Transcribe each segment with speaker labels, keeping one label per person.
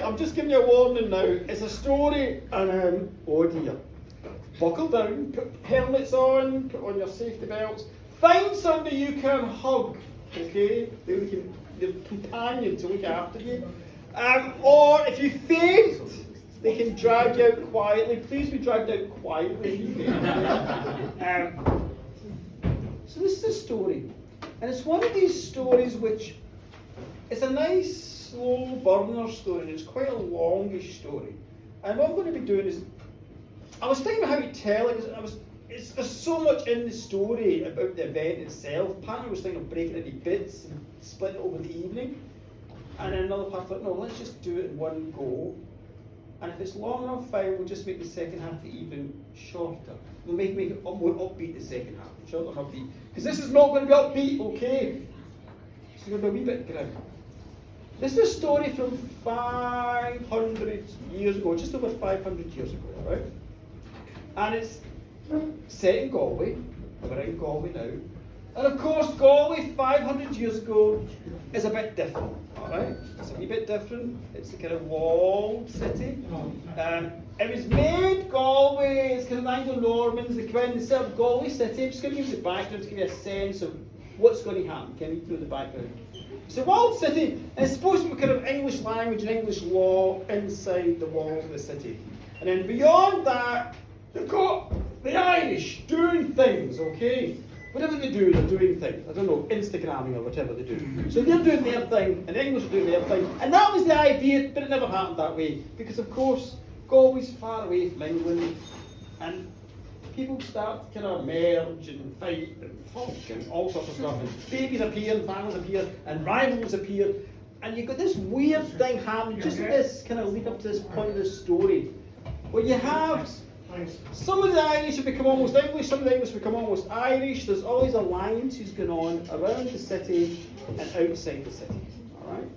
Speaker 1: I'm just giving you a warning now. It's a story, and oh dear. Buckle down, put helmets on, put on your safety belts. Find somebody you can hug, okay? Your companion to look after you. Or if you faint, they can drag you out quietly. Please be dragged out quietly if you faint. So this is a story. And it's one of these stories which is a nice, slow burner story. It's quite a longish story. And what I'm going to be doing is, I was thinking about how to tell it. There's so much in the story about the event itself. Partly I was thinking of breaking it into bits and splitting it over the evening. And then another part I thought, no, let's just do it in one go. And if it's long enough, fine, we'll just make the second half of the evening shorter. We'll make it more upbeat the second half. Shorter and upbeat. Because this is not going to be upbeat, okay? It's going to be a wee bit grim. This is a story from 500 years ago, just over 500 years ago, right? And it's set in Galway. We're in Galway now. And of course, Galway 500 years ago is a bit different, alright? It's a wee bit different. It's the kind of walled city. It was made Galway, it's kind of Anglo-Normans, they come in, they set up Galway city. I'm just going to give you the background to give you a sense of what's going to happen. Can you through the background? It's a walled city, and it's supposed to be kind of English language and English law inside the walls of the city. And then beyond that, they've got the Irish doing things, okay? Whatever they do, they're doing things. I don't know, Instagramming or whatever they do. So they're doing their thing, and the English are doing their thing. And that was the idea, but it never happened that way. Because of course, Galway's far away from England, and people start to kind of merge and fight and fuck and all sorts of stuff. And babies appear, and families appear, and rivals appear. And you've got this weird thing happening, just at this kind of lead up to this point of the story, where you have some of the Irish have become almost English, some of the English become almost Irish. There's always alliances going on around the city and outside the city, alright?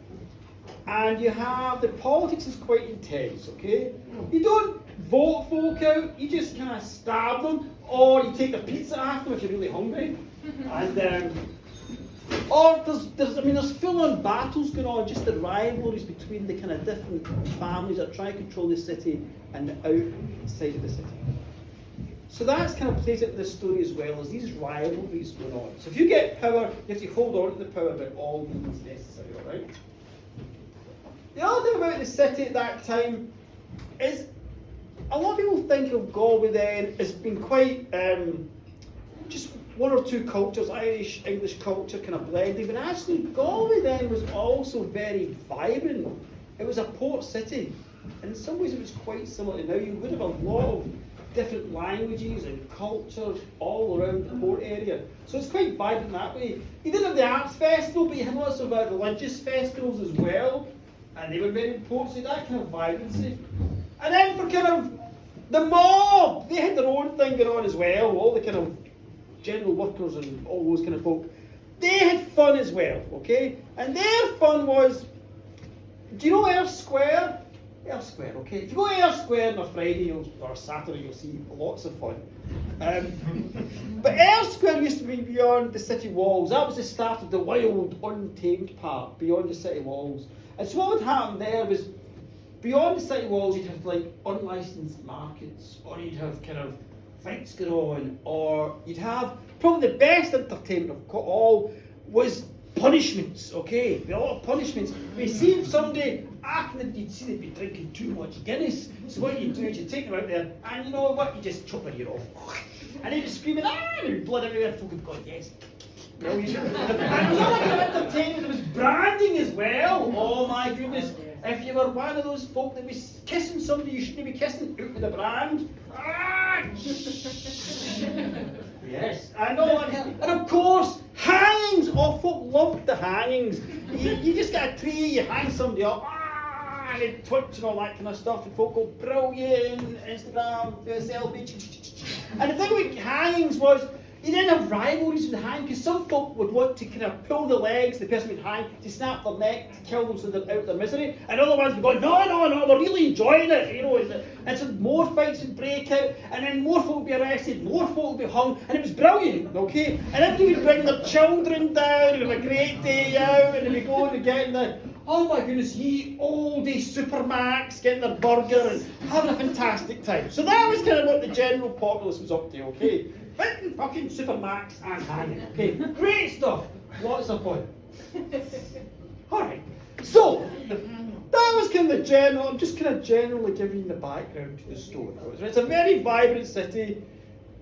Speaker 1: And you have, the politics is quite intense, okay? You don't vote folk out, you just kind of stab them, or you take the pizza after them if you're really hungry. And or there's full-on battles going on, just the rivalries between the kind of different families that try to control the city and the outside of the city. So that's kind of plays into the story as well, as these rivalries going on. So if you get power, you have to hold on to the power by all means necessary, alright? The other thing about the city at that time is a lot of people think of Galway then as being quite just one or two cultures, Irish, English culture kind of blending, but actually Galway then was also very vibrant. It was a port city. In some ways it was quite similar to now. You would have a lot of different languages and cultures all around the port area. So it's quite vibrant that way. You didn't have the arts festival, but you had lots of religious festivals as well, and they were very important, so that kind of vibrancy. And then for kind of the mob, they had their own thing going on as well, all the kind of general workers and all those kind of folk. They had fun as well, okay? And their fun was, do you know Earth Square? Earth Square, okay? If you go to Earth Square on a Friday or a Saturday, you'll see lots of fun. But Earth Square used to be beyond the city walls. That was the start of the wild, untamed part, beyond the city walls. And so what would happen there was, beyond the city walls, you'd have like unlicensed markets, or you'd have kind of fights going on, or you'd have probably the best entertainment of all was punishments, okay? There were a lot of punishments. We see if somebody acting, you'd see they'd be drinking too much Guinness. So what you do is you take them out there, and you know what? You just chop their ear off. And they'd be screaming, and there'd be blood everywhere. Folk would go, yes. Brilliant. And it was all like an entertainment. There was branding as well. Oh my goodness. If you were one of those folk that was kissing somebody you shouldn't be kissing, out with the brand. Yes, I know. And of course, hangings. Oh, folk loved the hangings. You just get a tree, you hang somebody up, and they twitch and all that kind of stuff. And folk go, brilliant, Instagram, selfie. And the thing with hangings was, you then have rivalries with the hang, because some folk would want to kind of pull the legs, the person would hang, to snap their neck, to kill them so they're out of their misery, and other ones would go, no, we're really enjoying it, you know, and so more fights would break out, and then more folk would be arrested, more folk would be hung, and it was brilliant, okay? And everybody would bring their children down, it was a great day out, and they'd be going and getting the, oh my goodness, ye oldie supermacs getting their burger and having a fantastic time. So that was kind of what the general populace was up to, okay? Hitting fucking supermacs and hanging, okay? Great stuff, lots of fun. Alright, so that was kind of the general, I'm just kind of generally giving you the background to the story. It's a very vibrant city,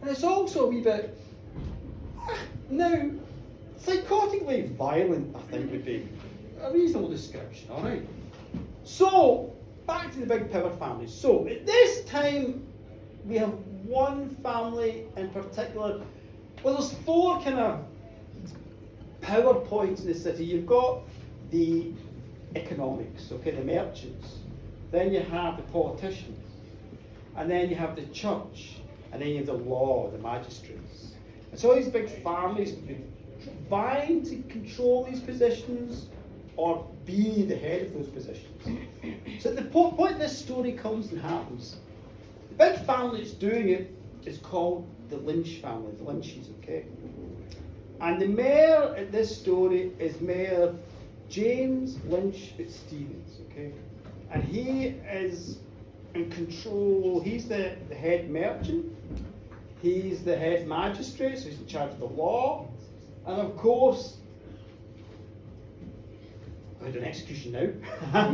Speaker 1: and it's also a wee bit, now, psychotically violent, I think would be a reasonable description, alright? So, back to the big power families. So, at this time, we have one family in particular. Well, there's four kind of power points in the city. You've got the economics, okay, the merchants. Then you have the politicians. And then you have the church. And then you have the law, the magistrates. And so all these big families would be vying to control these positions or be the head of those positions. So at the point this story comes and happens, the big family that's doing it is called the Lynch family, the Lynches, okay? And the mayor at this story is Mayor James Lynch Fitzstevens, okay? And he is in control, he's the head merchant, he's the head magistrate, so he's in charge of the law, and of course, I do an execution now.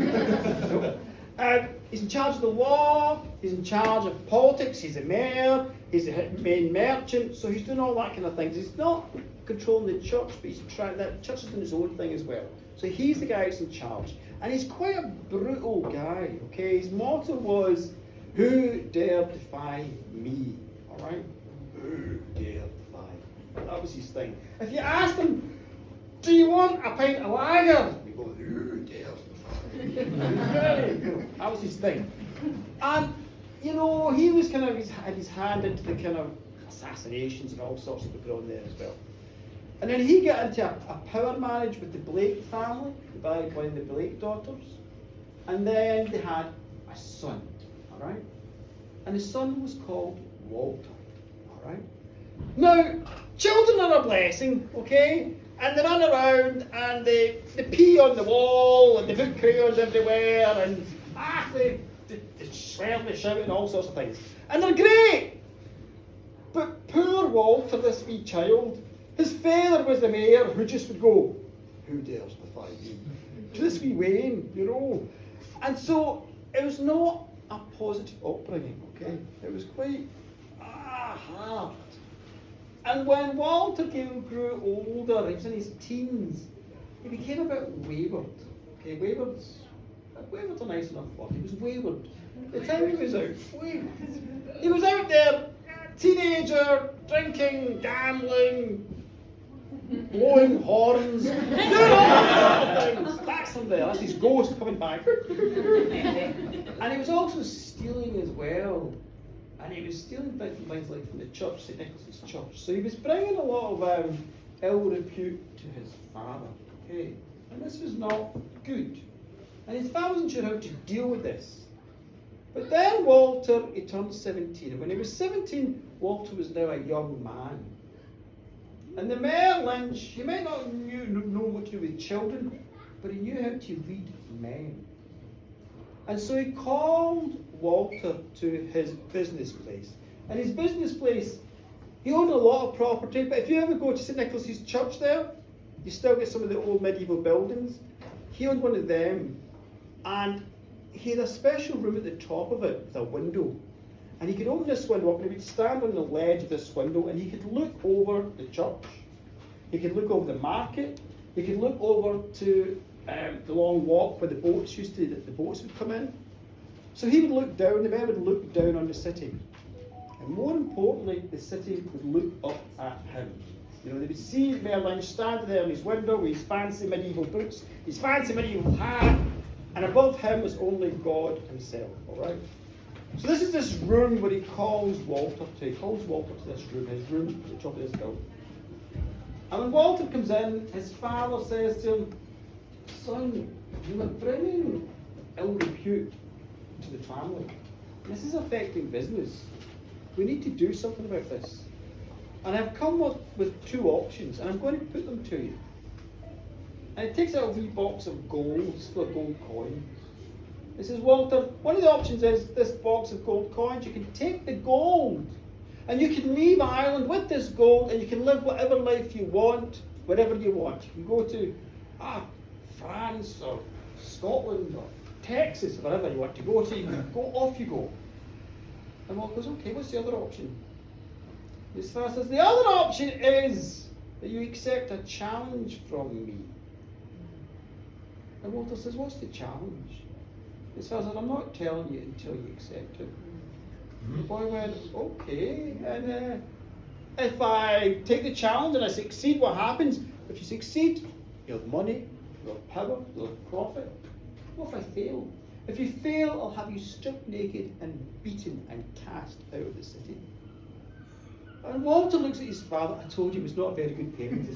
Speaker 1: He's in charge of the law, he's in charge of politics, he's the mayor, he's the main merchant, so he's doing all that kind of things. He's not controlling the church, but he's trying, that church is doing his own thing as well. So he's the guy who's in charge. And he's quite a brutal guy, okay? His motto was, who dare defy me, alright? Who dare defy me? That was his thing. If you asked him, do you want a pint of lager? He'd go, who dare defy me? That was his thing. And, you know, he was kind of, had his hand into the kind of assassinations and all sorts of people on there as well. And then he got into a power marriage with the Blake family, by one of the Blake daughters. And then they had a son, all right? And the son was called Walter, all right? Now, children are a blessing, okay? And they run around and they pee on the wall and they put crayons everywhere and they swear and they shout and all sorts of things. And they're great! But poor Walter, this wee child, his father was the mayor who just would go, who dares defy me? To this wee Wayne, you know. And so it was not a positive upbringing, okay? It was quite hard. And when Walter grew older, he was in his teens, he became a bit wayward. Okay, wayward's a nice enough word. He was wayward. The time he was out, wayward. He was out there, teenager, drinking, gambling, blowing horns, doing all sorts of things. That's him there, that's his ghost coming back. And he was also stealing as well. And he was stealing things like from the church, St. Nicholas's church. So he was bringing a lot of ill repute to his father. Okay, and this was not good. And his father wasn't sure how to deal with this. But then Walter, he turned 17. And when he was 17, Walter was now a young man. And the Mayor Lynch, he might not know what to do with children, but he knew how to read men. And so he called Walter to his business place. And his business place, he owned a lot of property, but if you ever go to St. Nicholas's church there, you still get some of the old medieval buildings. He owned one of them, and he had a special room at the top of it with a window. And he could open this window up, and he would stand on the ledge of this window, and he could look over the church. He could look over the market. He could look over to the long walk where the boats would come in. So he would look down, the mayor would look down on the city. And more importantly, the city would look up at him. You know, they would see Mayor Lynch standing there in his window with his fancy medieval boots, his fancy medieval hat, and above him was only God himself, all right? So this is this room where he calls Walter to. He calls Walter to this room, his room at the top of this building. And when Walter comes in, his father says to him, son, you are bringing ill repute to the family. This is affecting business. We need to do something about this. And I've come up with two options, and I'm going to put them to you. And he takes out a wee box of golds for gold coins. He says, Walter, one of the options is this box of gold coins. You can take the gold and you can leave Ireland with this gold and you can live whatever life you want, wherever you want. You can go to France or Scotland or Texas, wherever you want to go to. You can go, off you go. And Walter goes, okay, what's the other option? His father says, the other option is that you accept a challenge from me. And Walter says, what's the challenge? His father says, I'm not telling you until you accept it. The boy went, okay. And if I take the challenge and I succeed, what happens? If you succeed, you'll have money, you'll have power, you'll have profit. What if I fail? If you fail, I'll have you stripped naked and beaten and cast out of the city. And Walter looks at his father. I told you he was not a very good parent.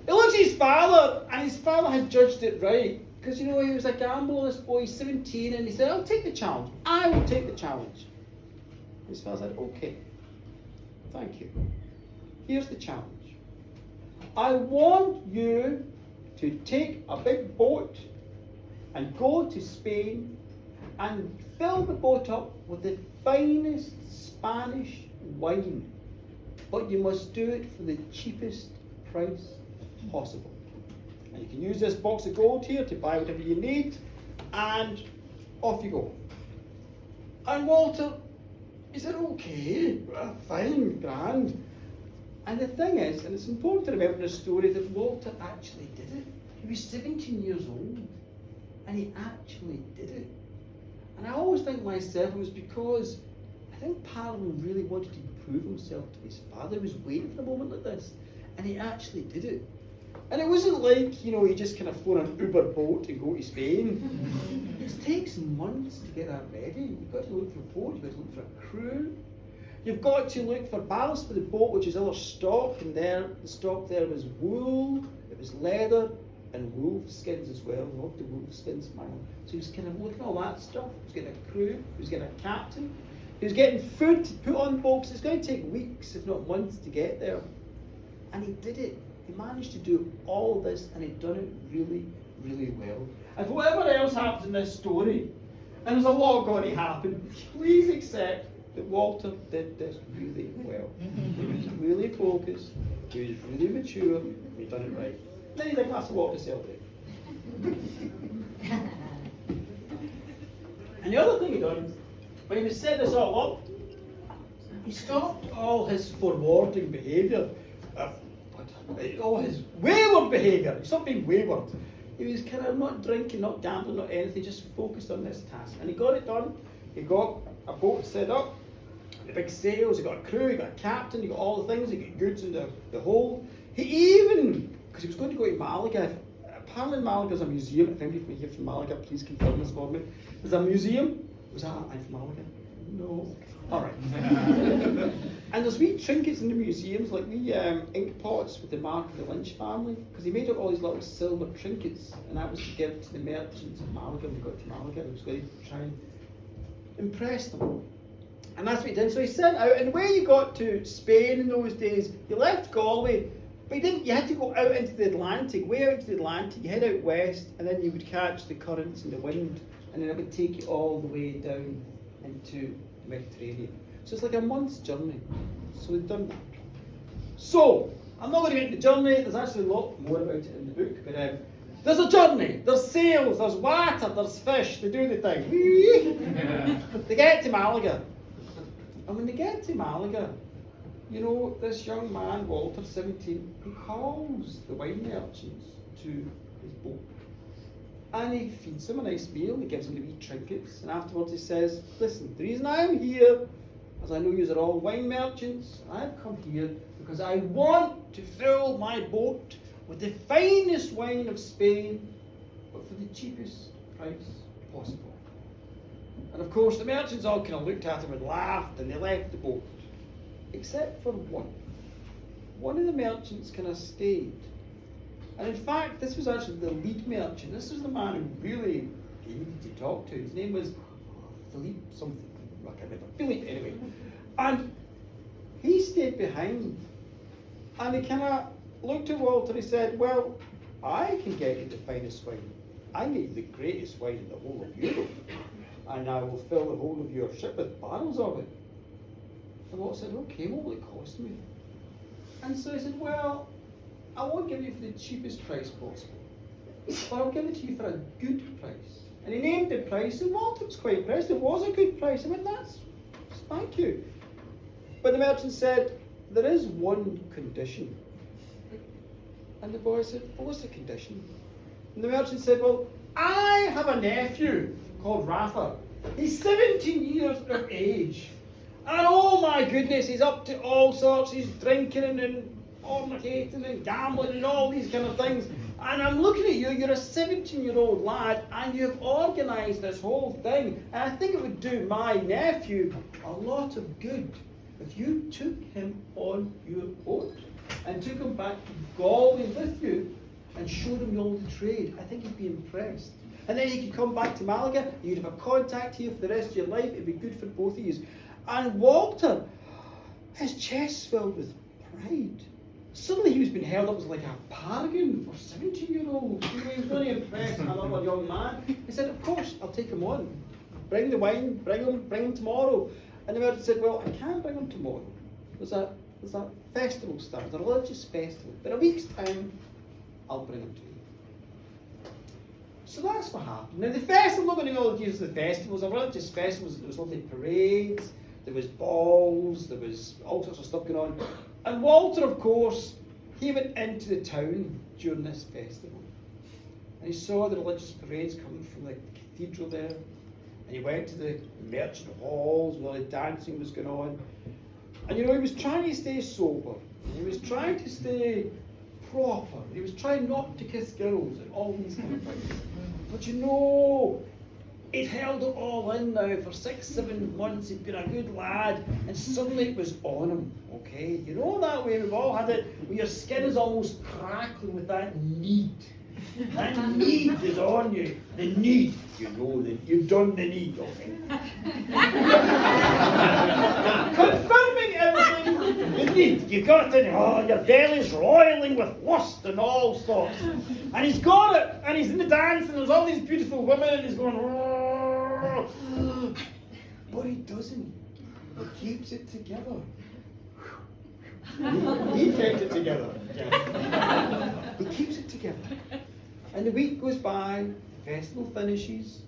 Speaker 1: He looks at his father, and his father had judged it right. Because, he was a gambler, this boy, 17, and he said, I'll take the challenge. I will take the challenge. His father said, okay, thank you. Here's the challenge. I want you to take a big boat and go to Spain and fill the boat up with the finest Spanish wine. But you must do it for the cheapest price possible. And you can use this box of gold here to buy whatever you need, and off you go. And Walter, he said, okay, fine, grand. And the thing is, and it's important to remember in the story, that Walter actually did it. He was 17 years old, and he actually did it. And I always think myself, it was because I think Parlin really wanted to prove himself to his father. He was waiting for a moment like this, and he actually did it. And it wasn't like, he just kind of flown an Uber boat and go to Spain. It takes months to get that ready. You've got to look for a boat, you've got to look for a crew. You've got to look for ballast for the boat, which is other stock, and the stock there was wool, it was leather, and wolf skins as well. I love the wolf skins, man. So he was kind of looking at all that stuff. He was getting a crew, he was getting a captain, he was getting food to put on boats. It's going to take weeks, if not months, to get there. And he did it. He managed to do all this, and he'd done it really, really well. And for whatever else happens in this story, and there's a lot going to happen, please accept that Walter did this really well. He was really focused, he was really mature, and he'd done it right. Then he had a glass of water to celebrate. And the other thing he done, when he was setting this all up, he stopped all his forwarding behaviour, all his wayward behaviour. He stopped being wayward. He was kind of not drinking, not gambling, not anything, just focused on this task. And he got it done. He got a boat set up, the big sails, he got a crew, he got a captain, he got all the things, he got goods in the hold. He even, because he was going to go to Malaga, apparently Malaga's a museum. If anybody from here from Malaga, please confirm this for me. There's a museum. Was that, I'm from Malaga? No. Alright. And there's wee trinkets in the museums, like wee ink pots with the mark of the Lynch family, because he made up all these little silver trinkets, and that was to give to the merchants of Malaga when he got to Malaga. He was going to try and impress them. And that's what he did. So he sent out, and where you got to Spain in those days, you left Galway, but you had to go out into the Atlantic, way out into the Atlantic, you head out west, and then you would catch the currents and the wind, and then it would take you all the way down into the Mediterranean. So it's like a month's journey. So we've done that. So, I'm not going to get into the journey, there's actually a lot more about it in the book, but there's a journey, there's sails, there's water, there's fish, they do the thing. They get to Malaga. And when they get to Malaga, this young man, Walter, 17, he calls the wine merchants to his boat. And he feeds them a nice meal, he gives them the wee trinkets, and afterwards he says, listen, the reason I'm here, as I know you are all wine merchants, I've come here because I want to fill my boat with the finest wine of Spain, but for the cheapest price possible. And of course the merchants all kind of looked at him and laughed, and they left the boat. Except for one. One of the merchants kind of stayed. And in fact, this was actually the lead merchant. This was the man who really he needed to talk to. His name was Philippe something. I can't remember. Philippe, anyway. And he stayed behind. And he kind of looked at Walter and he said, well, I can get you the finest wine. I can get you the greatest wine in the whole of Europe. And I will fill the whole of your ship with barrels of it. And Walter said, okay, what will it cost me? And so he said, well, I won't give you for the cheapest price possible, but I'll give it to you for a good price. And he named the price, and Walter was quite impressed. It was a good price. I went, thank you. But the merchant said, there is one condition. And the boy said, well, what's the condition? And the merchant said, well, I have a nephew called Rafa. He's 17 years of age. And oh my goodness, he's up to all sorts. He's drinking and fornicating and gambling and all these kind of things. And I'm looking at you, you're a 17-year-old lad, and you've organised this whole thing. And I think it would do my nephew a lot of good if you took him on your boat and took him back to Galway with you and showed him all the trade. I think he'd be impressed. And then he could come back to Malaga, you'd have a contact here for the rest of your life, it'd be good for both of you. And Walter, his chest swelled with pride. Suddenly he was being held up as like a paragon for 17-year-olds. He was really impressed, another young man. He said, of course, I'll take him on. Bring the wine, bring him tomorrow. And the merchant said, well, I can't bring him tomorrow. There's a festival starts, a religious festival. But in a week's time, I'll bring him to you. So that's what happened. Now the festival, I'm not going to go use the festivals, a religious festival, there was lovely parades, there was balls, there was all sorts of stuff going on. And Walter, of course, he went into the town during this festival. And he saw the religious parades coming from the cathedral there. And he went to the merchant halls where the dancing was going on. And he was trying to stay sober. He was trying to stay proper. He was trying not to kiss girls and all these kind of things. But he'd held it all in now for 6-7 months. He'd been a good lad, and suddenly it was on him. Okay, you know that way we've all had it, where your skin is almost crackling with that need. That need is on you. The need, that you've done the need. Okay. Confirming everything. The need. You've got it. Oh, your belly's roiling with lust and all sorts. And he's got it. And he's in the dance, and there's all these beautiful women, and he's going. But he doesn't. He keeps it together. He kept it together. He keeps it together. And the week goes by, the festival finishes,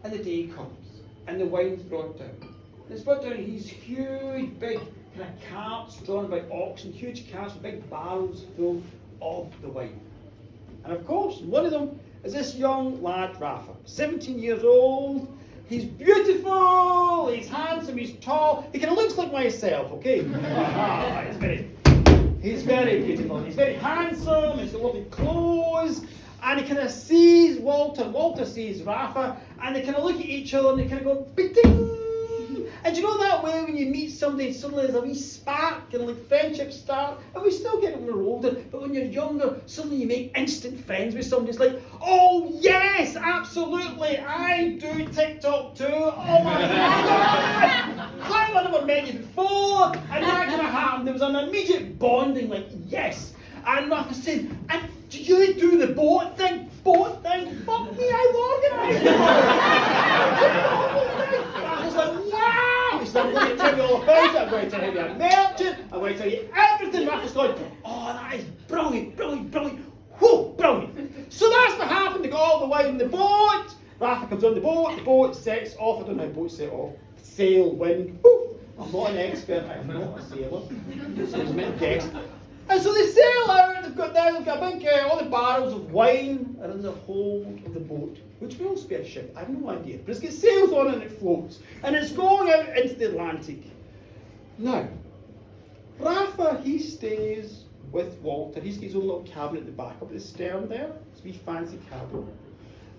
Speaker 1: and the day comes, and the wine's brought down. And it's brought down in these huge, big kind of carts drawn by oxen, huge carts with big barrels full of the wine. And of course, one of them is this young lad, Rafa, 17 years old. He's beautiful, he's handsome, he's tall. He kind of looks like myself, okay? He's very beautiful, he's very handsome, he's got lovely clothes. And he kind of sees Walter, Walter sees Rafa, and they kind of look at each other and they kind of go, ba-ding! And you know that way when you meet somebody, suddenly there's a wee spark, and like friendships start, and we still get it when we're older, but when you're younger, suddenly you make instant friends with somebody. It's like, oh yes, absolutely, I do TikTok too, oh my God! How I never met you before, and that kind of happened, there was an immediate bonding, like, yes. And Rafa said, and do you do the boat thing? Fuck me, I organised it. Rafa's like, wow! He said, I'm going to tell you all about it, I'm going to tell you a merchant, I'm going to tell you everything. Rafa's going, oh, that is brilliant. Whoa, brilliant. So that's what happened. They got all the way in the boat. Rafa comes on the boat sets off. I don't know how boats set off. Sail, wind, woof. I'm not an expert, I'm not a sailor. So it's meant to guess. And so they sail out, they've got a big, all the barrels of wine are in the hold of the boat, which may also be a ship, I have no idea. But it's got sails on and it floats, and it's going out into the Atlantic. Now, Rafa, he stays with Walter. He's got his own little cabin at the back up at the stern there. It's a wee fancy cabin.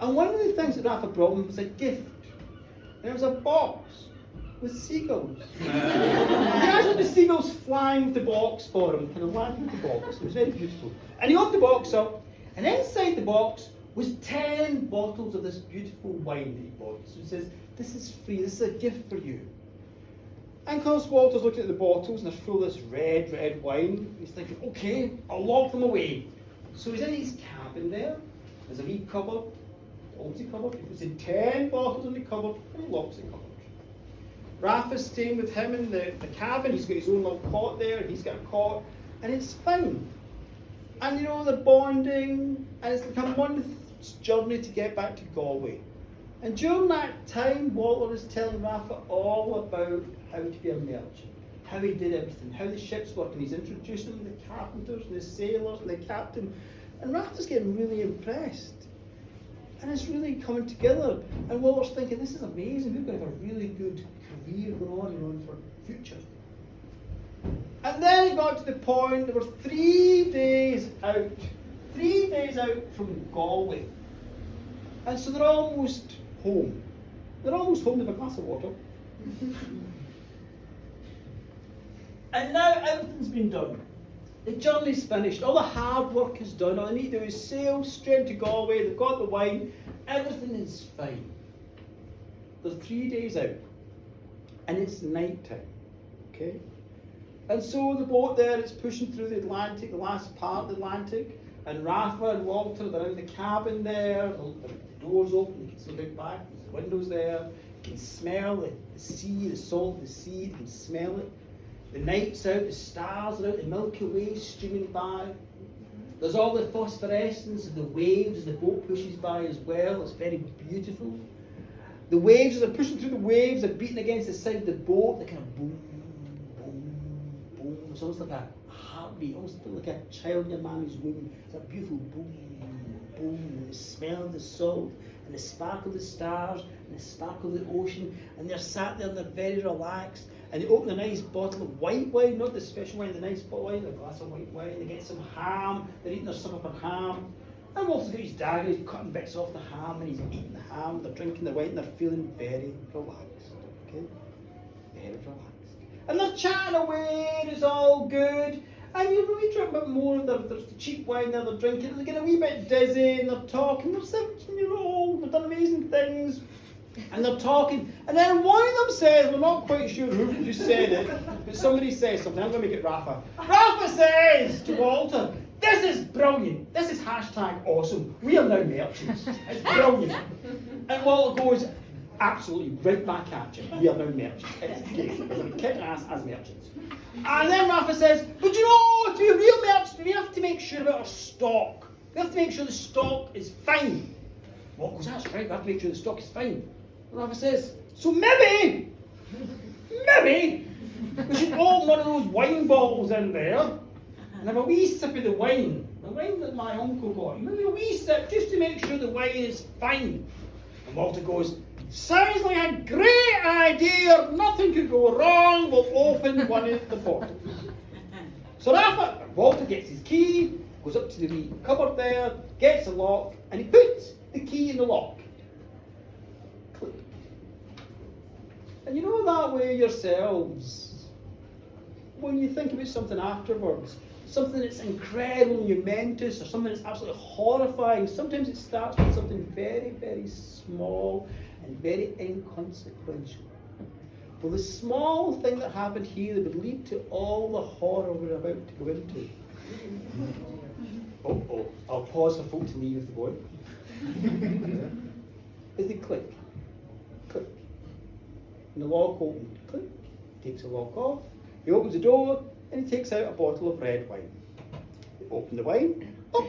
Speaker 1: And one of the things that Rafa brought him was a gift. There was a box with seagulls. He had the seagulls flying with the box for him, kind of landing with the box. It was very beautiful. And he opened the box up, and inside the box was 10 bottles of this beautiful wine that he bought. So he says, this is free, this is a gift for you. And of course, Walter's looking at the bottles and they're full of this red wine. He's thinking, okay, I'll lock them away. So he's in his cabin there. There's a wee cupboard. Opens the cupboard. He puts in 10 bottles in the cupboard and he locks the cupboard. Rafa's staying with him in the cabin. He's got his own little cot there. He's got a cot. And it's fine. And you know, they're bonding. And it's like a month's journey to get back to Galway. And during that time, Walter is telling Rafa all about how to be a merchant, how he did everything, how the ships work, and he's introducing the carpenters and the sailors and the captain. And Rafa's getting really impressed. And it's really coming together. And Walter's thinking, this is amazing, we're going to have a really good career going on for the future. And then it got to the point, there were 3 days out from Galway. And so they're almost home. They're almost home with a glass of water. And now everything's been done. The journey's finished. All the hard work is done. All they need to do is sail straight to Galway. They've got the wine. Everything is fine. They're 3 days out. And it's night time. Okay? And so the boat there is pushing through the Atlantic, the last part of the Atlantic. And Rafa and Walter, they're in the cabin there. The door's open. You can see out back. There's windows there. You can smell the sea, the salt of the sea. You can smell it. The night's out, the stars are out, the Milky Way streaming by. There's all the phosphorescence of the waves as the boat pushes by as well. It's very beautiful. The waves, as they're pushing through the waves, are beating against the side of the boat. They kind of boom, boom, boom. It's almost like a heartbeat, almost like a child in your mommy's womb. It's a beautiful boom, boom. And the smell of the salt, and the sparkle of the stars, and the sparkle of the ocean. And they're sat there and they're very relaxed. And they open a nice bottle of white wine, not the special wine, the nice bottle of wine, a glass of white wine. They get some ham. They're eating their supper for ham. And Walter's got his dagger, he's cutting bits off the ham, and he's eating the ham. They're drinking the wine, and they're feeling very relaxed. Okay? Very relaxed. And they're chatting away, and it's all good. And you really drink a bit more. There's the cheap wine there, they're drinking, and they get a wee bit dizzy, and they're talking. They're 17-year-old, they've done amazing things. And they're talking, and then one of them says, we're not quite sure who just said it, but somebody says something. I'm going to make it Rafa. Rafa says to Walter, this is brilliant. This is #awesome. We are now merchants. It's brilliant. And Walter goes, absolutely, right back at you. We are now merchants. It's great. We're going to kick ass as merchants. And then Rafa says, but you know, to be real merchants, we have to make sure about our stock. We have to make sure the stock is fine. Walter goes, that's right, we have to make sure the stock is fine. Rafa says, so maybe, we should open one of those wine bottles in there and have a wee sip of the wine that my uncle got. Maybe a wee sip just to make sure the wine is fine. And Walter goes, sounds like a great idea, nothing could go wrong, we'll open one of the bottles. So Walter gets his key, goes up to the wee cupboard there, gets a lock, and he puts the key in the lock. Click. And you know that way yourselves, when you think about something afterwards, something that's incredible and momentous, or something that's absolutely horrifying, sometimes it starts with something very, very small and very inconsequential. Well, the small thing that happened here that would lead to all the horror we're about to go into. I'll pause for folk to leave if they're going. Is the click. Click. And the lock opens. Click. He takes the lock off. He opens the door and he takes out a bottle of red wine. They open the wine. Up.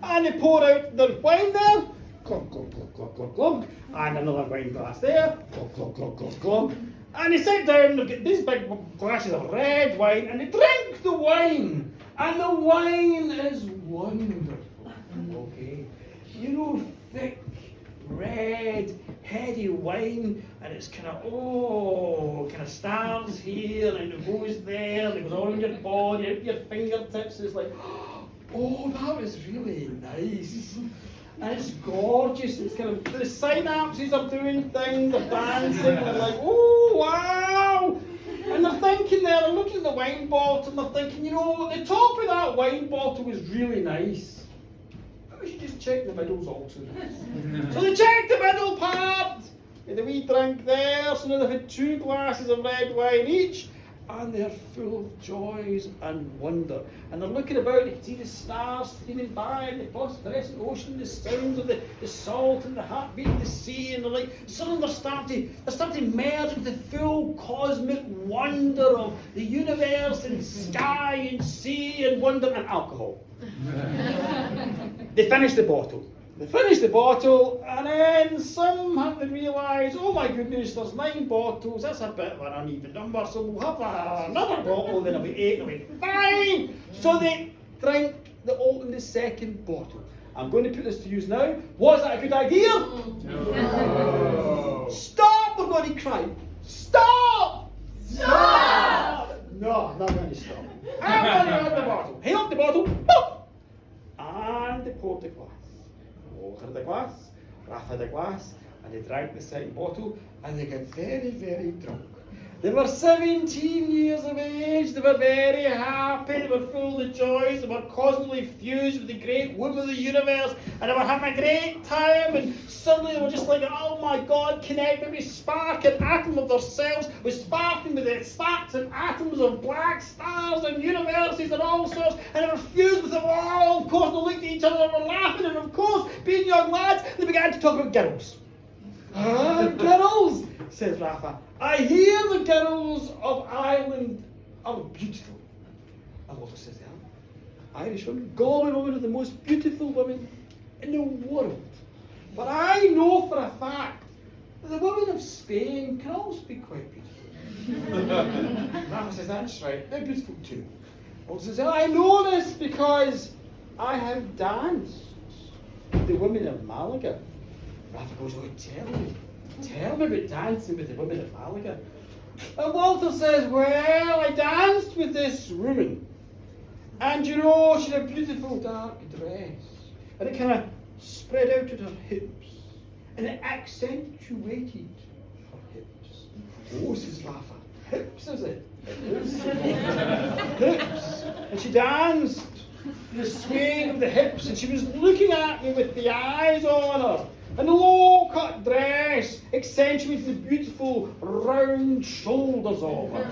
Speaker 1: And they pour out the wine there. Glug, glug, glug, glug, glug, glug. And another wine glass there. Glug, glug, glug, glug, glug. And they sit down and look at these big glasses of red wine and they drink the wine. And the wine is wonderful. Okay. You know, thick, red, heady wine, and it's kind of starts here and it goes there, and it goes all in your body, out your fingertips. It's like, oh, that was really nice. And it's gorgeous. It's kind of, the synapses are doing things, they're dancing, they're like, oh, wow. And they're thinking there, they're looking at the wine bottle, and they're thinking, you know, the top of that wine bottle was really nice. But we should just check the middles also. So they check the middle part, They had a wee drink there, so now they've had 2 glasses of red wine each, and they're full of joys and wonder. And they're looking about, you can see the stars streaming by, and the phosphorescent ocean, the sounds of the salt and the heartbeat of the sea, and they're like, suddenly they're starting to merge into the full cosmic wonder of the universe and sky and sea and wonder and alcohol. They finish the bottle. And then some have to realise, oh my goodness, there's 9 bottles, that's a bit of an uneven number, so we'll have another bottle, then it'll be 8, it'll be fine. So they open the second bottle. I'm going to put this to use now. Was that a good idea? No. Stop, we're going to cry. Stop! No, I'm not going to stop. I'm going to open the bottle. He opened the bottle, pop! And they poured the glass. Walter had a glass, Rafa had a glass, and they drank the second bottle, and they got very, very drunk. They were 17 years of age, they were very happy, they were full of joys, they were cosmically fused with the great womb of the universe, and they were having a great time, and suddenly they were just like, oh my God, connected with spark and atom of themselves, with sparking with the sparks and atoms of black stars and universes and all sorts, and they were fused with them all. Of course, they looked at each other and were laughing, and of course, being young lads, they began to talk about girls. Girls, says Rafa. I hear the girls of Ireland are beautiful. And Walter says, Irish women, Galway women are the most beautiful women in the world. But I know for a fact that the women of Spain can also be quite beautiful. Rafa says, that's right, they're beautiful too. Walter says, I know this because I have danced with the women of Malaga. Rafa goes, oh, tell me about dancing with the women of Malaga. And Walter says, well, I danced with this woman. And you know, she had a beautiful dark dress. And it kind of spread out at her hips. And it accentuated her hips. Oh, says Rafa, hips, is it? Hips. And she danced in the swaying of the hips. And she was looking at me with the eyes on her. And the low-cut dress accentuated the beautiful round shoulders of her.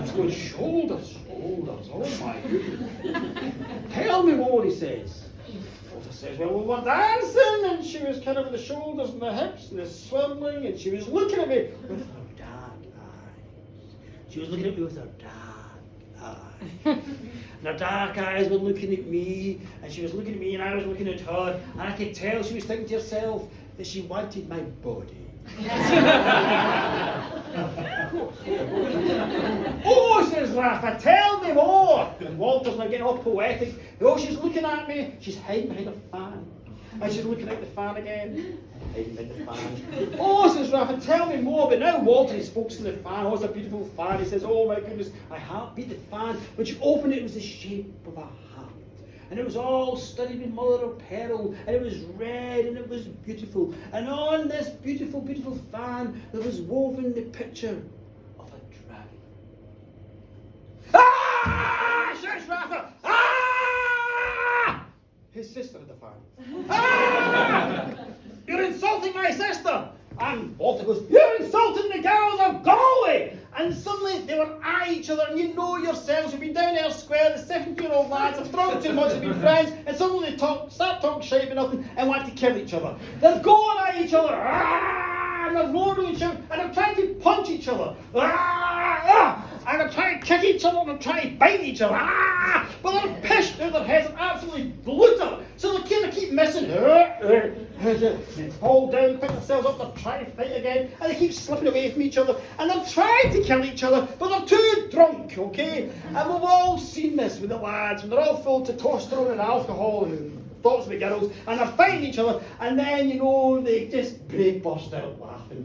Speaker 1: She's going, shoulders, oh my goodness. Tell me more, he says. Walter says, well, we were dancing, and she was kind of with the shoulders and the hips and the swirling, and she was looking at me with her dark eyes. She was looking at me with her dark eyes. And her dark eyes were looking at me, and she was looking at me, and I was looking at her, and I could tell she was thinking to herself that she wanted my body. Oh, says Rafa, tell me more. And Walter's now getting all poetic. Oh, she's looking at me, she's hiding behind a fan. And she's looking at the fan again. Hiding behind the fan. Oh, says Rafa, tell me more. But now Walter is focusing on the fan. Oh, it's a beautiful fan. He says, oh my goodness, my heart beat the fan. When she opened it, it was the shape of a heart. And it was all studded with mother of pearl. And it was red and it was beautiful. And on this beautiful, beautiful fan, there was woven the picture of a dragon. Ah! Shouts Rafa. Ah! His sister had the fan. Ah! You're insulting my sister! And Walter goes, you're insulting the girls of Galway! And suddenly they were eyeing each other, and you know yourselves, you've been down Eyre Square, the 17-year-old lads have drunk too much, they've been friends, and suddenly they start talking shit about nothing and want to kill each other. They're going at each other, and they're roaring each other, and they're trying to punch each other. And they're trying to kick each other, and they're trying to bite each other. But they're pissed out their heads and absolutely brutal. So they kind of keep missing. They fall down, pick themselves up, they're trying to fight again, and they keep slipping away from each other. And they're trying to kill each other, but they're too drunk, okay? And we've all seen this with the lads, when they're all full of testosterone and alcohol and thoughts of the girls, and they're fighting each other, and then, you know, they just burst out laughing.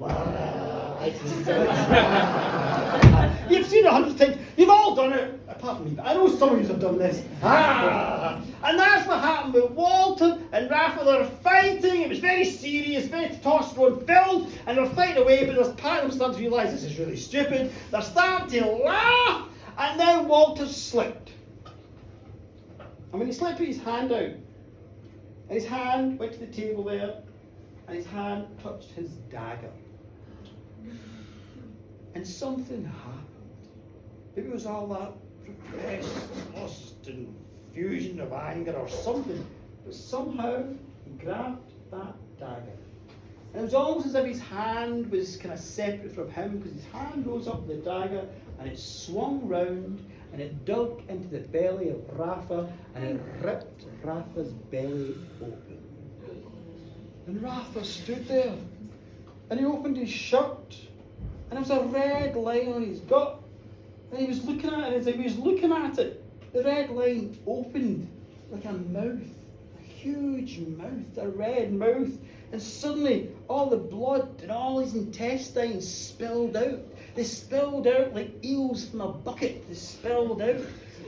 Speaker 1: You've seen it 100 times. You've all done it, apart from me. I know some of you have done this. And that's what happened with Walter and Rafa. They were fighting. It was very serious, very testosterone filled, and they're fighting away. But there's part of them starting to realise this is really stupid. They're starting to laugh, and then Walter slipped. And when he slipped, put his hand out, and his hand went to the table there, and his hand touched his dagger. And something happened. Maybe it was all that repressed lust and fusion of anger or something, but somehow he grabbed that dagger. And it was almost as if his hand was kind of separate from him, because his hand rose up the dagger and it swung round and it dug into the belly of Rafa and it ripped Rafa's belly open. And Rafa stood there and he opened his shirt and there was a red line on his gut. And he was looking at it, and as he was looking at it, the red line opened like a mouth, a huge mouth, a red mouth. And suddenly all the blood and all his intestines spilled out. They spilled out like eels from a bucket. They spilled out.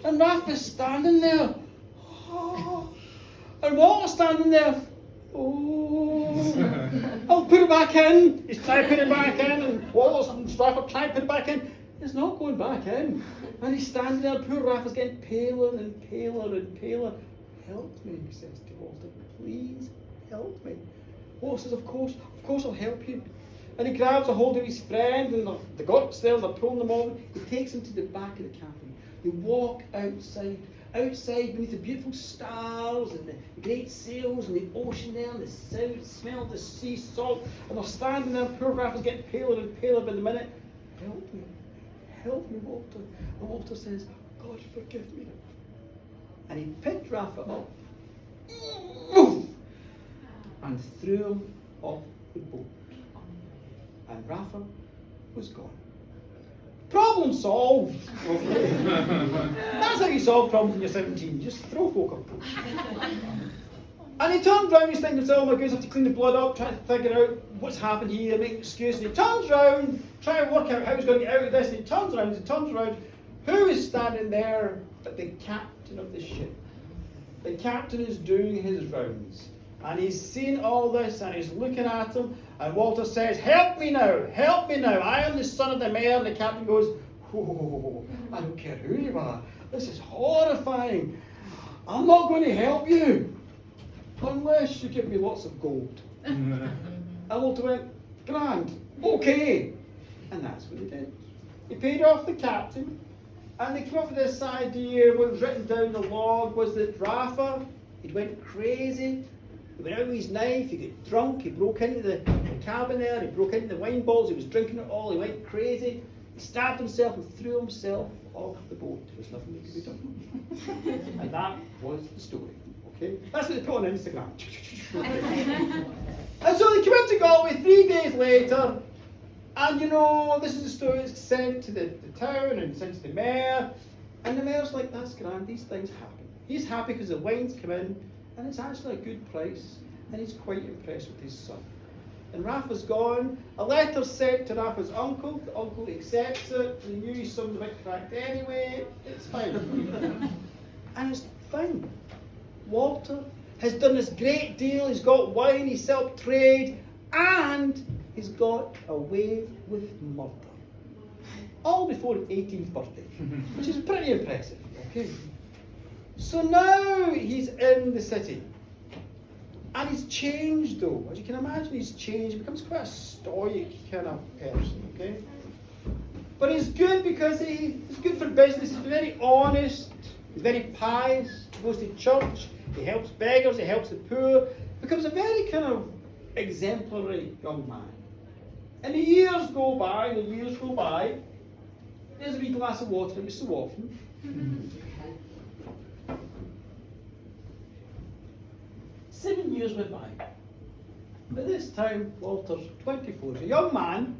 Speaker 1: And Rafa's standing there. Oh. And Walter's standing there. Oh, I'll put it back in. He's trying to put it back in. And Walter's and Rafa trying to put it back in. It's not going back in. And he's standing there. Poor Rafa's getting paler and paler and paler. Help me, he says to Walter. Please help me. Walter says, of course I'll help you. And he grabs a hold of his friend, and they got upstairs, they're pulling them over. He takes him to the back of the cabin. They walk outside beneath the beautiful stars and the great sails and the ocean there and the smell of the sea salt. And they're standing there, poor Rafa's getting paler and paler by the minute. Help me, Walter. And Walter says, God forgive me. And he picked Rafa up and threw him off the boat. And Rafa was gone. Problem solved. Okay. That's how you solve problems when you're 17. Just throw folk up boats. And he turns round, he's thinking, oh my goodness, I have to clean the blood up, trying to figure out what's happened here, make excuses. And he turns round, trying to work out how he's going to get out of this. And he turns around. Who is standing there but the captain of the ship? The captain is doing his rounds. And he's seen all this and he's looking at him. And Walter says, help me now. I am the son of the mayor. And the captain goes, oh, I don't care who you are. This is horrifying. I'm not going to help you unless you give me lots of gold. And Walter went, grand, okay. And that's what he did. He paid off the captain. And they came up with this idea. What was written down in the log was that Rafa, he went crazy. He went out with his knife, he got drunk, he broke into the cabin there, he broke into the wine bottles, he was drinking it all, he went crazy. He stabbed himself and threw himself off the boat. There was nothing that could be done. And that was the story. Okay? That's what they put on Instagram. And so they came out to Galway 3 days later, and this is the story that's sent to the town and sent to the mayor. And the mayor's like, that's grand, these things happen. He's happy because the wine's come in, and it's actually a good price, and he's quite impressed with his son. And Rafa's gone. A letter's sent to Rafa's uncle. The uncle accepts it. He knew his son was a bit cracked anyway. It's fine. And it's fine. Walter has done this great deal. He's got wine, he's helped trade, and he's got away with murder. All before his 18th birthday, which is pretty impressive. Okay. So now he's in the city. And he's changed though. As you can imagine, he's changed. He becomes quite a stoic kind of person, okay? But he's good because he's good for business. He's very honest. He's very pious. He goes to church. He helps beggars. He helps the poor. Becomes a very kind of exemplary young man. And the years go by. There's a wee glass of water every so often. 7 years went by. By this time, Walter's 24. He's a young man,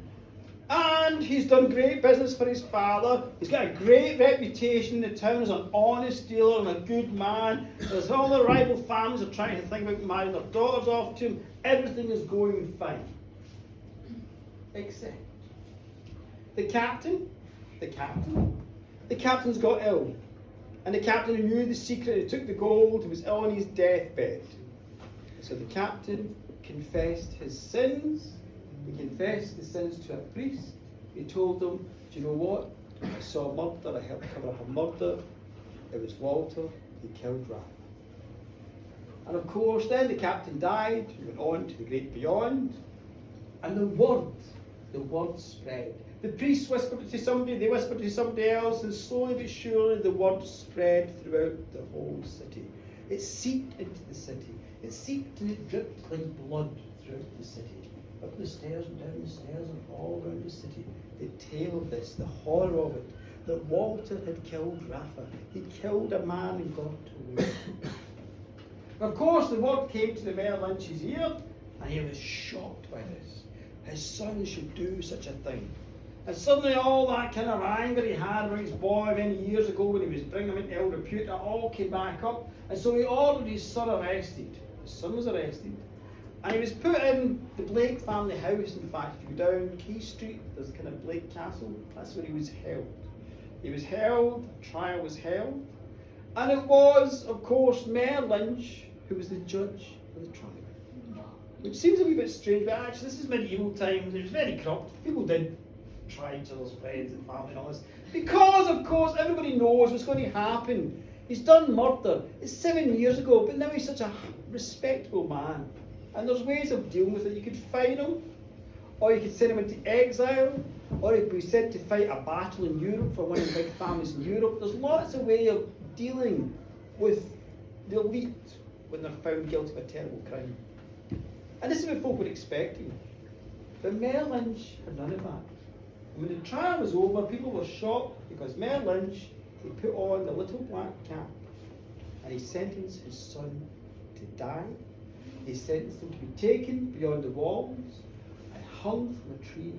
Speaker 1: and he's done great business for his father. He's got a great reputation in the town as an honest dealer and a good man. There's all the rival families are trying to think about marrying their daughters off to him. Everything is going fine. Except the captain's got ill. And the captain who knew the secret, he took the gold, he was ill on his deathbed. So the captain confessed his sins. He confessed the sins to a priest. He told them, do you know what? I saw murder, I helped cover up a murder. It was Walter, he killed Rafa. And of course, then the captain died, he went on to the great beyond, and the word spread. The priests whispered it to somebody, they whispered it to somebody else, and slowly but surely the word spread throughout the whole city. It seeped into the city. It seeped and it dripped like blood throughout the city. Up the stairs and down the stairs and all around the city. The tale of this, the horror of it, that Walter had killed Rafa. He'd killed a man and got away. Of course, the word came to the Mayor Lynch's ear, and he was shocked by this. His son should do such a thing. And suddenly all that kind of anger he had about his boy many years ago when he was bringing him into ill repute, it all came back up. And so he ordered his son arrested. His son was arrested. And he was put in the Blake family house. In fact, if you go down Quay Street, there's kind of Blake Castle. That's where he was held. He was held, trial was held. And it was, of course, Mayor Lynch who was the judge for the trial. Which seems a wee bit strange, but actually this is medieval times. It was very corrupt. People did try each other's friends and family and all this. Because, of course, everybody knows what's going to happen. He's done murder. It's 7 years ago, but now he's such a respectable man. And there's ways of dealing with it. You could fine him, or you could send him into exile, or he could be sent to fight a battle in Europe for one of the big families in Europe. There's lots of ways of dealing with the elite when they're found guilty of a terrible crime. And this is what folk were expecting. But Mayor Lynch had none of that. And when the trial was over, people were shocked because Mayor Lynch, he put on the little black cap and he sentenced his son to die. He sentenced him to be taken beyond the walls and hung from a tree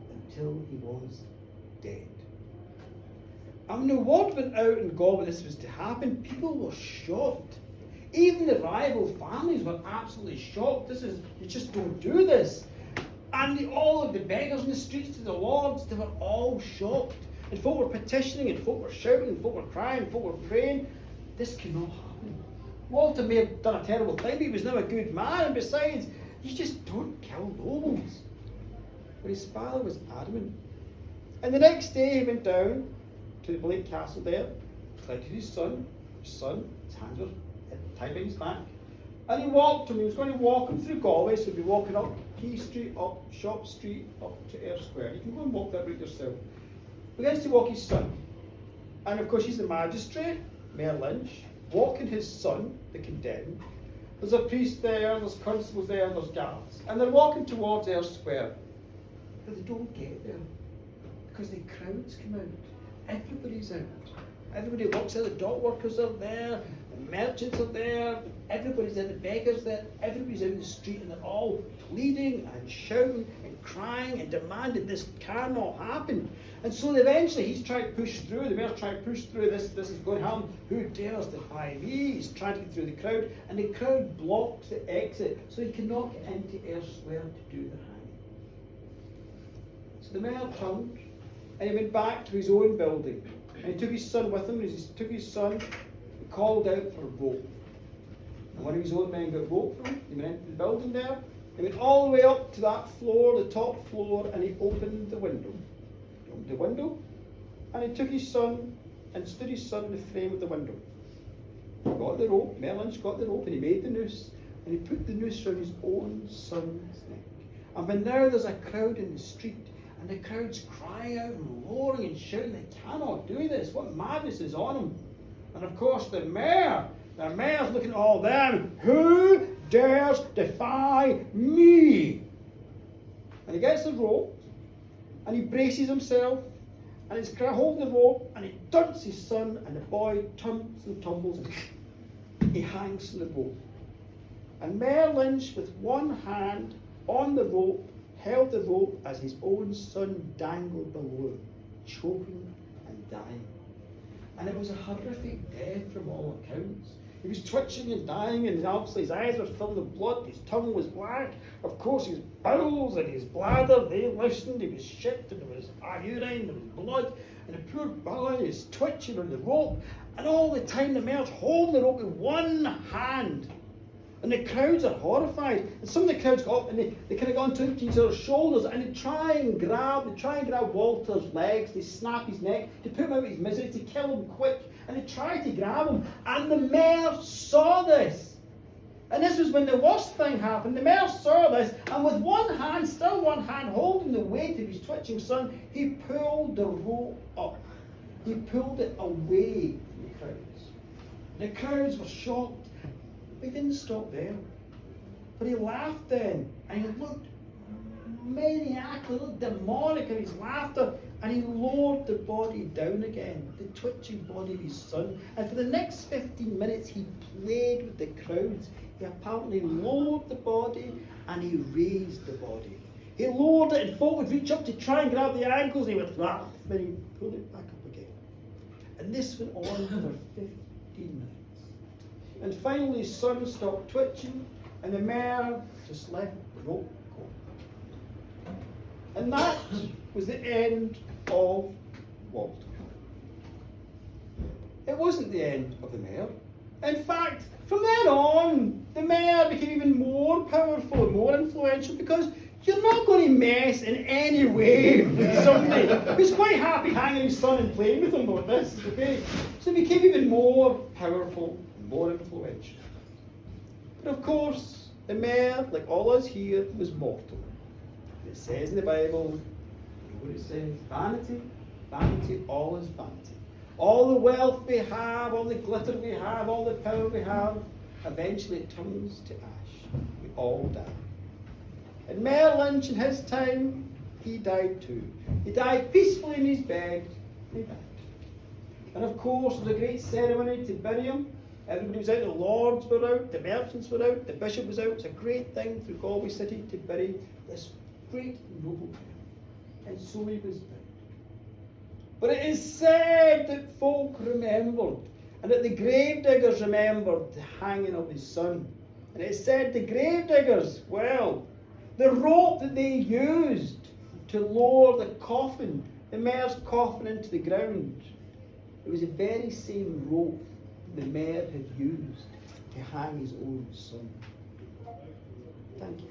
Speaker 1: until he was dead. And when the word went out in Galway this was to happen, people were shocked. Even the rival families were absolutely shocked. You just don't do this. And all of the beggars in the streets to the lords, they were all shocked. And folk were petitioning, and folk were shouting, and folk were crying, and folk were praying. This could not happen. Walter may have done a terrible thing, but he was now a good man, and besides, you just don't kill nobles. But his father was adamant. And the next day he went down to the Blake Castle there, collected his son, his hands were tied behind his back, and he walked him. He was going to walk him through Galway, so he'd be walking up Quay Street, up Shop Street, up to Eyre Square. You can go and walk that route yourself. He begins to walk his son, and of course he's the magistrate, Mayor Lynch, walking his son, the condemned. There's a priest there, there's constables there, there's guards, and they're walking towards Eyre Square, but they don't get there because the crowds come out. Everybody's out. Everybody walks out. The dock workers are there, the merchants are there, everybody's there, the beggars there, everybody's out in the street, and they're all pleading and shouting and crying and demanding this cannot happen. And so eventually he's trying to push through, the mayor's trying to push through, this is going to happen, who dares defy me? He's trying to get through the crowd, and the crowd blocks the exit, so he cannot get into Eyre Square to do the hanging. So the mayor turned, and he went back to his own building. And he took his son with him. As he took his son, he called out for rope. And one of his own men got rope for him. He went into the building there. He went all the way up to that floor, the top floor, and he opened the window. He opened the window, and he took his son and stood his son in the frame of the window. He got the rope, Mayor Lynch got the rope, and he made the noose, and he put the noose around his own son's neck. And when now there's a crowd in the street, and the crowd's crying out and roaring and shouting, they cannot do this. What madness is on them? And of course the mayor's looking at all them. Who dares defy me? And he gets the rope, and he braces himself, and he's holding the rope, and he dumps his son, and the boy tumbles and tumbles, and he hangs from the rope. And Mayor Lynch, with one hand on the rope, held the rope as his own son dangled below him, choking and dying. And it was a horrific death from all accounts. He was twitching and dying, and obviously his eyes were filled with blood, his tongue was black. Of course his bowels and his bladder, they loosened, he was shit, and there was urine, there was blood, and the poor boy is twitching on the rope, and all the time the mayor's holding the rope with one hand. And the crowds are horrified. And some of the crowds got up and they kind of got onto each other's shoulders, and they try and grab Walter's legs, they snap his neck, to put him out of his misery, to kill him quick. And they try to grab him. And the mayor saw this. And this was when the worst thing happened. The mayor saw this, and with one hand, still one hand, holding the weight of his twitching son, he pulled the rope up. He pulled it away from the crowds. The crowds were shocked. But he didn't stop there. But he laughed then, and he looked maniacal, looked demonic in his laughter, and he lowered the body down again, the twitching body of his son. And for the next 15 minutes, he played with the crowds. He apparently lowered the body, and he raised the body. He lowered it, and folk would reach up to try and grab the ankles, and he would laugh, then he pulled it back up again. And this went on for 15 minutes. And finally, his son stopped twitching, and the mayor just let the rope go. And that was the end of Walter. It wasn't the end of the mayor. In fact, from then on, the mayor became even more powerful and more influential, because you're not going to mess in any way with somebody who's quite happy hanging his son and playing with him like this, okay? So he became even more powerful and more influential. But of course, the mayor, like all us here, was mortal. It says in the Bible, you know what it says? Vanity, vanity, all is vanity. All the wealth we have, all the glitter we have, all the power we have, eventually it turns to ash. We all die. And Mayor Lynch, in his time, he died too. He died peacefully in his bed, and he died. And of course, there was a great ceremony to bury him. Everybody was out, the lords were out, the merchants were out, the bishop was out. It's a great thing through Galway City to bury this great noble man. And so he was buried. But it is said that folk remembered, and that the gravediggers remembered the hanging of his son. And it is said the gravediggers, well, the rope that they used to lower the coffin, the mayor's coffin, into the ground, it was the very same rope the mayor had used to hang his own son. Thank you.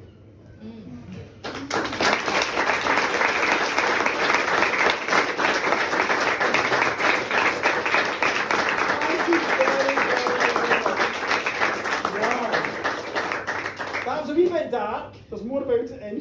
Speaker 1: That was a wee bit dark. There's more about it in